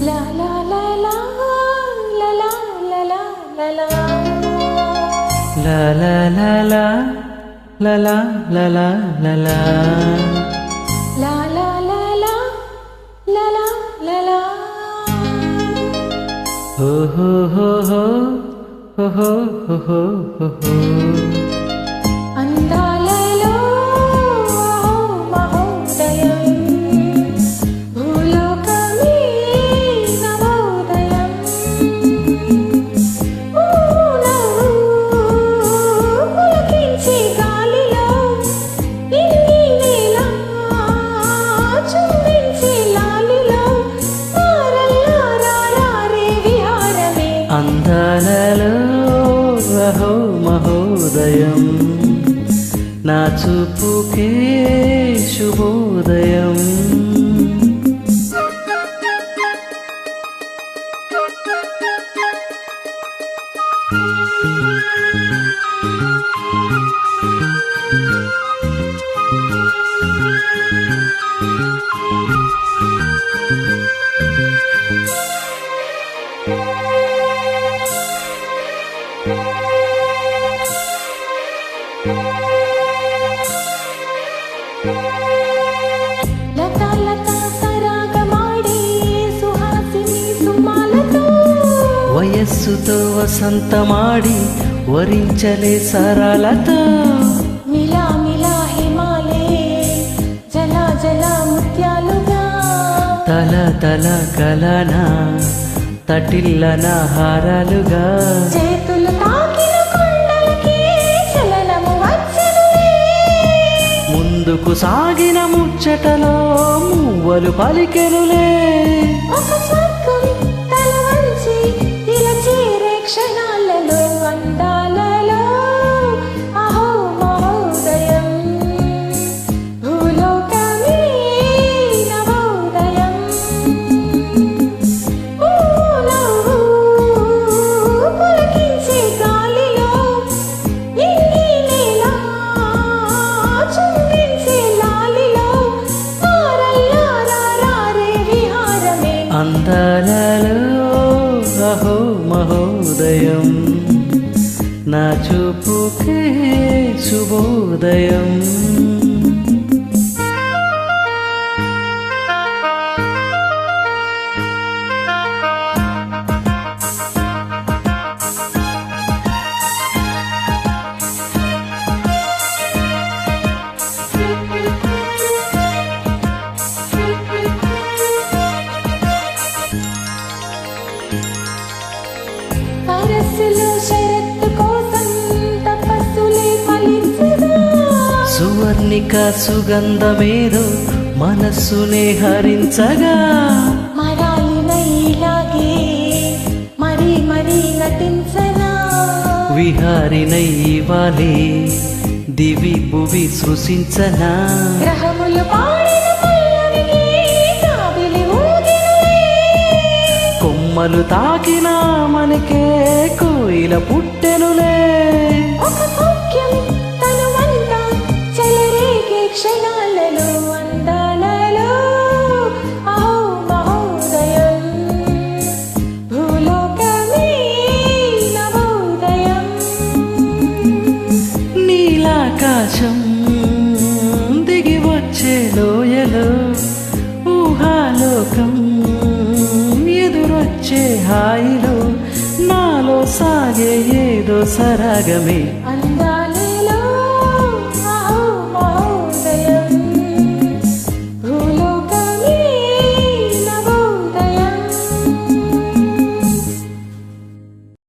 La la la la la la la la la la la la la la la la la la ho ho ho ho ho ho ho ho ho ho అందాలలో మహోదయం భూలోకమే నవోదయం పులకించే గాలిలో ఇన్ని నేల చుంబించే లాలిలో రారే విహారమే అందాలలో అహో మహోదయం నా చూపుకే శుభోదయం లతా లతా సరాగమాడి సుహాసిని సుమాలతో వయస్సుతో వసంతమాడి వరించలే సరళతో మిలా మిలా హిమాలే జల జల ముత్యాలుగా తల తల కలన తటిల్లన హారాలుగా చేతులు తాకిన కొండలకి చలనము వచ్చెనులే ముందుకు సాగిన ముచ్చటలో మువ్వలు పలికెనులే ఒక స్వర్గం తల వంచి ఇలా చేరే క్షణాలలో అందాలలో అహో మహోదయం భూలోకమే నవోదయం పులకించే గాలిలో ఇన్ని నేల చుంబించే లాలిలో రారే విహారమే అందాలలో అహో మహోదయం నా చూపుకే శుభోదయం సరస్సులో షరత్తు కోసం తపస్సులే ఫలించగా సువర్ణిక సుగంధమేదో మనస్సునే హరించగా మరాలినై ఇలాగే మరీ మరీ నటించనా విహారినై ఇవాలే దివి భువి సృశించనా గ్రహములు పాడిన పల్లవికి జాబిలి ఊగినులే కొమ్మలు తాకిన మనకే కోయిల పుట్టెనులే ఒక సౌఖ్యం తనువంత చెలరేగే క్షణాలలో అందాలలో అహో మహోదయం భూలోకమే నవోదయం నీలాకాశం దిగి వచ్చే లోయలో ఊహాలోకం ఎదురొచ్చే హాయిలో నాలో సాగే ఏదో సరాగమే